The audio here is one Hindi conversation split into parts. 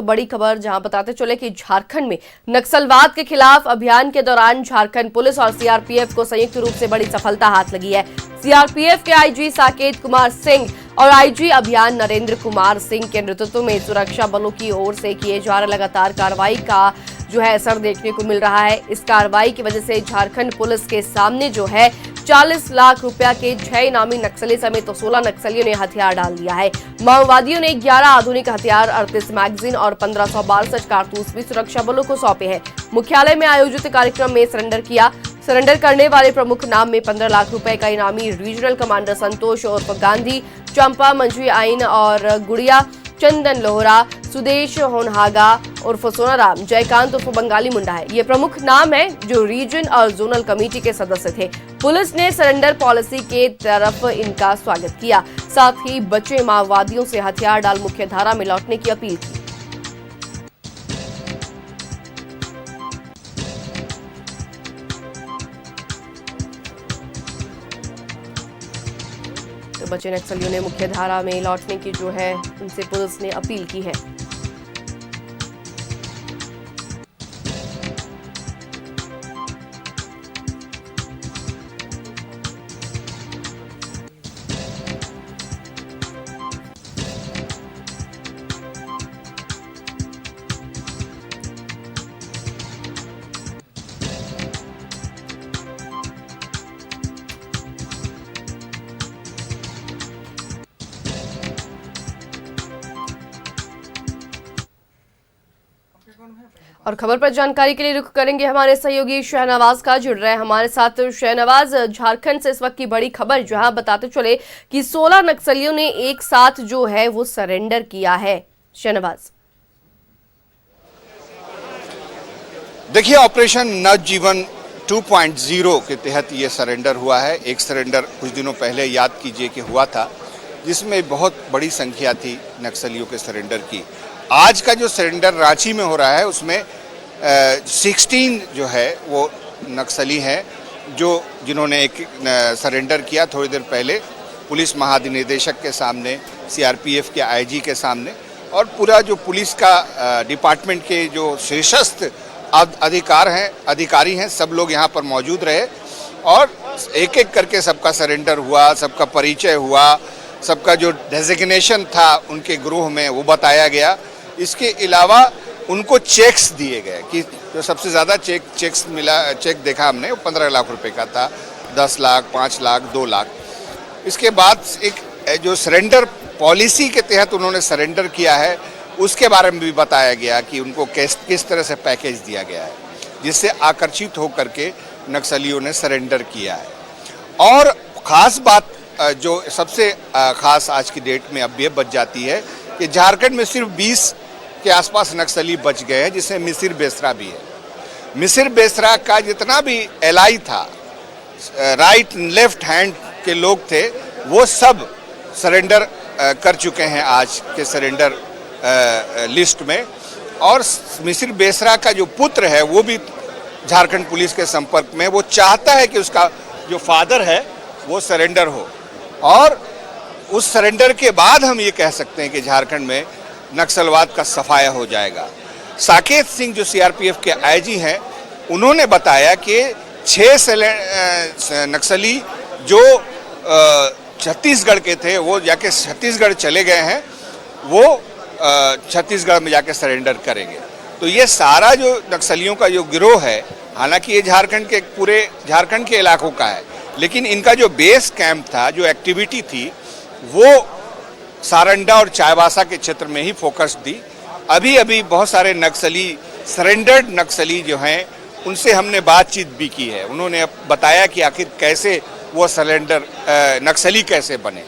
बड़ी खबर जहां बताते चले कि झारखंड में नक्सलवाद के खिलाफ अभियान के दौरान झारखंड पुलिस और सीआरपीएफ को संयुक्त रूप से बड़ी सफलता हाथ लगी है। सीआरपीएफ के आईजी साकेत कुमार सिंह और आईजी अभियान नरेंद्र कुमार सिंह के नेतृत्व में सुरक्षा बलों की ओर से किए जा रहे लगातार कार्रवाई का जो है असर देखने को मिल रहा है। इस कार्रवाई की वजह से झारखंड पुलिस के सामने जो है 40 लाख रुपया के 6 इनामी नक्सली समेत 16 नक्सलियों ने हथियार डाल दिया है। माओवादियों ने 11 आधुनिक हथियार, 38 मैगजीन और 1562 कारतूस भी सुरक्षा बलों को सौंपे हैं। मुख्यालय में आयोजित कार्यक्रम में सरेंडर करने वाले प्रमुख नाम में 15 लाख रुपए का इनामी रीजनल कमांडर संतोष उर्फ गांधी, चंपा मंझी आइन और गुड़िया, चंदन लोहरा, सुदेश होनहागा उर्फ सोनाराम, जयकांत उर्फ बंगाली मुंडा है। ये प्रमुख नाम है जो रीजन और जोनल कमेटी के सदस्य थे। पुलिस ने सरेंडर पॉलिसी के तरफ इनका स्वागत किया, साथ ही बचे माओवादियों से हथियार डाल मुख्य धारा में लौटने की अपील की। तो बचे नक्सलियों ने मुख्य धारा में लौटने की जो है उनसे पुलिस ने अपील की है। और खबर पर जानकारी के लिए रुख करेंगे हमारे सहयोगी शहनवाज का। जुड़ रहे हैं हमारे साथ शहनवाज। झारखंड से इस वक्त की बड़ी खबर जहां बताते चले कि 16 नक्सलियों ने एक साथ जो है वो सरेंडर किया है। शहनवाज, देखिए, ऑपरेशन नवजीवन 2.0 के तहत ये सरेंडर हुआ है। एक सरेंडर कुछ दिनों पहले याद कीजिए कि हुआ था, जिसमें बहुत बड़ी संख्या थी नक्सलियों के सरेंडर की। आज का जो सरेंडर रांची में हो रहा है उसमें 16 जो है वो नक्सली हैं जिन्होंने एक सरेंडर किया थोड़ी देर पहले पुलिस महानिदेशक के सामने, सीआरपीएफ के आईजी के सामने, और पूरा जो पुलिस का डिपार्टमेंट के जो शीर्षस्थ अधिकारी हैं सब लोग यहाँ पर मौजूद रहे और एक एक करके सबका सरेंडर हुआ, सबका परिचय हुआ, सबका जो डेजिग्नेशन था उनके ग्रुप में वो बताया गया। इसके अलावा उनको चेक्स दिए गए कि जो सबसे ज़्यादा चेक देखा हमने वो 15 लाख रुपए का था, 10 लाख, 5 लाख, 2 लाख। इसके बाद एक जो सरेंडर पॉलिसी के तहत उन्होंने सरेंडर किया है उसके बारे में भी बताया गया कि उनको किस तरह से पैकेज दिया गया है, जिससे आकर्षित होकर के नक्सलियों ने सरेंडर किया है। और ख़ास बात जो सबसे ख़ास आज की डेट में अब ये बच जाती है कि झारखंड में सिर्फ 20 के आसपास नक्सली बच गए हैं, जिसमें मिसिर बेसरा भी है। मिसिर बेसरा का जितना भी एलआई था, राइट लेफ्ट हैंड के लोग थे, वो सब सरेंडर कर चुके हैं आज के सरेंडर लिस्ट में। और मिसिर बेसरा का जो पुत्र है वो भी झारखंड पुलिस के संपर्क में, वो चाहता है कि उसका जो फादर है वो सरेंडर हो, और उस सरेंडर के बाद हम ये कह सकते हैं कि झारखंड में नक्सलवाद का सफाया हो जाएगा। साकेत सिंह जो सीआरपीएफ के आईजी हैं, उन्होंने बताया कि 6 नक्सली जो छत्तीसगढ़ के थे वो जाके छत्तीसगढ़ चले गए हैं, वो छत्तीसगढ़ में जाके सरेंडर करेंगे। तो ये सारा जो नक्सलियों का जो गिरोह है, हालांकि ये पूरे झारखंड के इलाकों का है, लेकिन इनका जो बेस कैंप था, जो एक्टिविटी थी, वो सारंडा और चाईबासा के क्षेत्र में ही फोकस दी। अभी बहुत सारे नक्सली, सरेंडर्ड नक्सली जो हैं, उनसे हमने बातचीत भी की है। उन्होंने बताया कि आखिर कैसे वो नक्सली कैसे बने।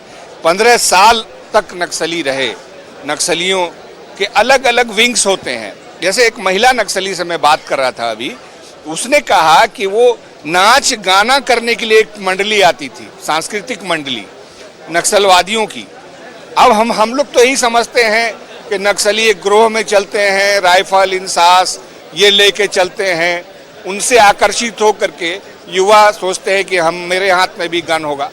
15 साल तक नक्सली रहे। नक्सलियों के अलग अलग विंग्स होते हैं। जैसे एक महिला नक्सली से मैं बात कर रहा था अभी, उसने कहा कि वो नाच गाना करने के लिए एक मंडली आती थी, सांस्कृतिक मंडली नक्सलवादियों की। अब हम लोग तो यही समझते हैं कि नक्सली एक ग्रोह में चलते हैं, राइफल, इंसास ये लेके चलते हैं, उनसे आकर्षित होकर के युवा सोचते हैं कि मेरे हाथ में भी गन होगा।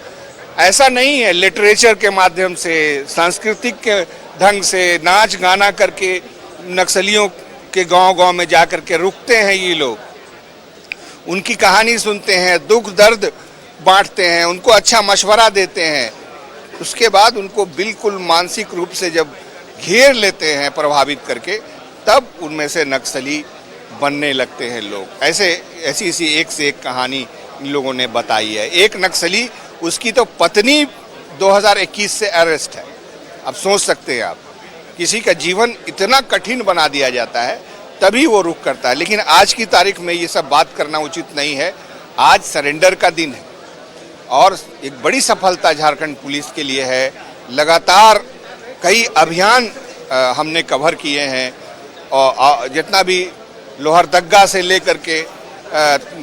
ऐसा नहीं है। लिटरेचर के माध्यम से, सांस्कृतिक के ढंग से नाच गाना करके नक्सलियों के गांव-गांव में जाकर के रुकते हैं ये लोग, उनकी कहानी सुनते हैं, दुख दर्द बांटते हैं, उनको अच्छा मशवरा देते हैं। उसके बाद उनको बिल्कुल मानसिक रूप से जब घेर लेते हैं प्रभावित करके, तब उनमें से नक्सली बनने लगते हैं लोग। ऐसी एक से एक कहानी इन लोगों ने बताई है। एक नक्सली, उसकी तो पत्नी 2021 से अरेस्ट है। अब सोच सकते हैं आप, किसी का जीवन इतना कठिन बना दिया जाता है तभी वो रुक करता है। लेकिन आज की तारीख में ये सब बात करना उचित नहीं है। आज सरेंडर का दिन है और एक बड़ी सफलता झारखंड पुलिस के लिए है। लगातार कई अभियान हमने कवर किए हैं और जितना भी लोहरदग्गा से लेकर के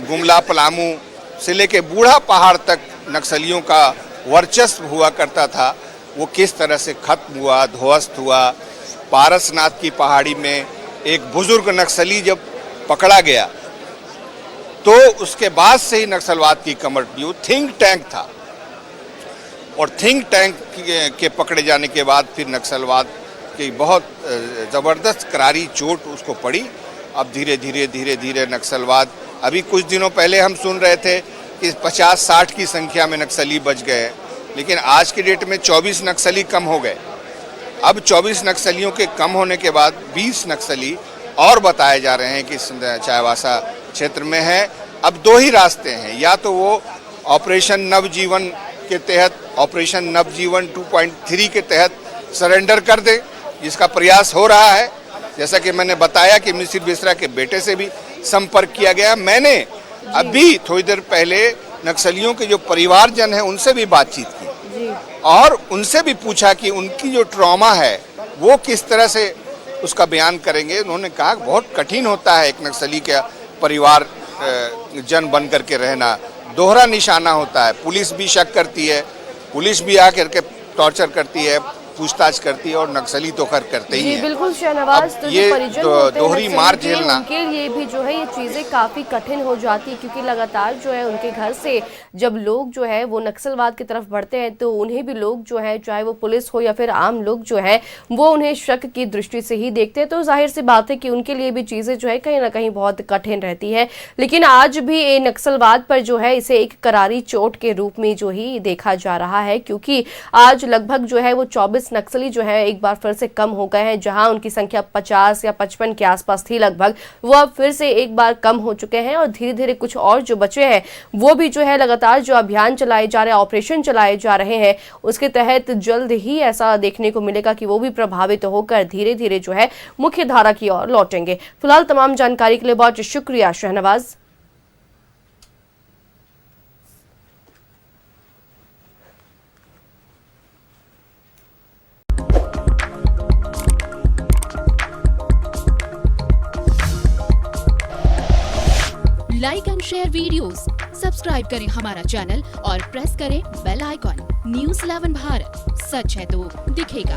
गुमला पलामू से लेकर बूढ़ा पहाड़ तक नक्सलियों का वर्चस्व हुआ करता था, वो किस तरह से खत्म हुआ, ध्वस्त हुआ। पारसनाथ की पहाड़ी में एक बुजुर्ग नक्सली जब पकड़ा गया तो उसके बाद से ही नक्सलवाद की कमर टूटी। थिंक टैंक था और थिंक टैंक के पकड़े जाने के बाद फिर नक्सलवाद की बहुत ज़बरदस्त करारी चोट उसको पड़ी। अब धीरे धीरे नक्सलवाद, अभी कुछ दिनों पहले हम सुन रहे थे कि 50-60 की संख्या में नक्सली बच गए, लेकिन आज की डेट में 24 नक्सली कम हो गए। अब 24 नक्सलियों के कम होने के बाद 20 नक्सली और बताए जा रहे हैं कि चाईबासा क्षेत्र में है। अब दो ही रास्ते हैं, या तो वो ऑपरेशन नवजीवन के तहत, ऑपरेशन नवजीवन 2.3 के तहत सरेंडर कर दे, जिसका प्रयास हो रहा है। जैसा कि मैंने बताया कि मिसिर बेसरा के बेटे से भी संपर्क किया गया। मैंने अभी थोड़ी देर पहले नक्सलियों के जो परिवारजन हैं उनसे भी बातचीत की और उनसे भी पूछा कि उनकी जो ट्रॉमा है वो किस तरह से उसका बयान करेंगे। उन्होंने कहा बहुत कठिन होता है एक नक्सली का परिवार जन बन करके रहना, दोहरा निशाना होता है। पुलिस भी शक करती है, पुलिस भी आकर के टॉर्चर करती है, पूछताछ करती है और नक्सली तो खैर करते ही हैं। बिल्कुल शहनवाज, तो ये दोहरी मार नक्सली झेलना उनके लिए भी जो है ये चीजें काफी कठिन हो जाती है, क्योंकि लगातार जो है उनके घर से जब लोग जो है वो नक्सलवाद की तरफ बढ़ते हैं तो उन्हें भी लोग जो है, चाहे वो पुलिस हो या फिर आम लोग जो है, वो उन्हें शक की दृष्टि से ही देखते हैं। तो जाहिर सी बात है कि उनके लिए भी चीजें जो है कहीं ना कहीं बहुत कठिन रहती है। लेकिन आज भी ये नक्सलवाद पर जो है इसे एक करारी चोट के रूप में जो ही देखा जा रहा है, क्योंकि आज लगभग जो है वो 24 नक्सली जो है एक बार फिर से कम हो गए हैं। जहां उनकी संख्या 50 या 55 के आसपास थी लगभग, वो अब फिर से एक बार कम हो चुके हैं और धीरे धीरे कुछ और जो बचे हैं वो भी जो है लगातार जो अभियान चलाए जा रहे हैं, ऑपरेशन चलाए जा रहे हैं, उसके तहत जल्द ही ऐसा देखने को मिलेगा कि वो भी प्रभावित होकर धीरे धीरे जो है मुख्य धारा की ओर लौटेंगे। फिलहाल तमाम जानकारी के लिए बहुत शुक्रिया Shahnawaz. Like and share videos, subscribe करें हमारा चैनल और प्रेस करें बेल आइकॉन। News 11 भारत, सच है तो दिखेगा।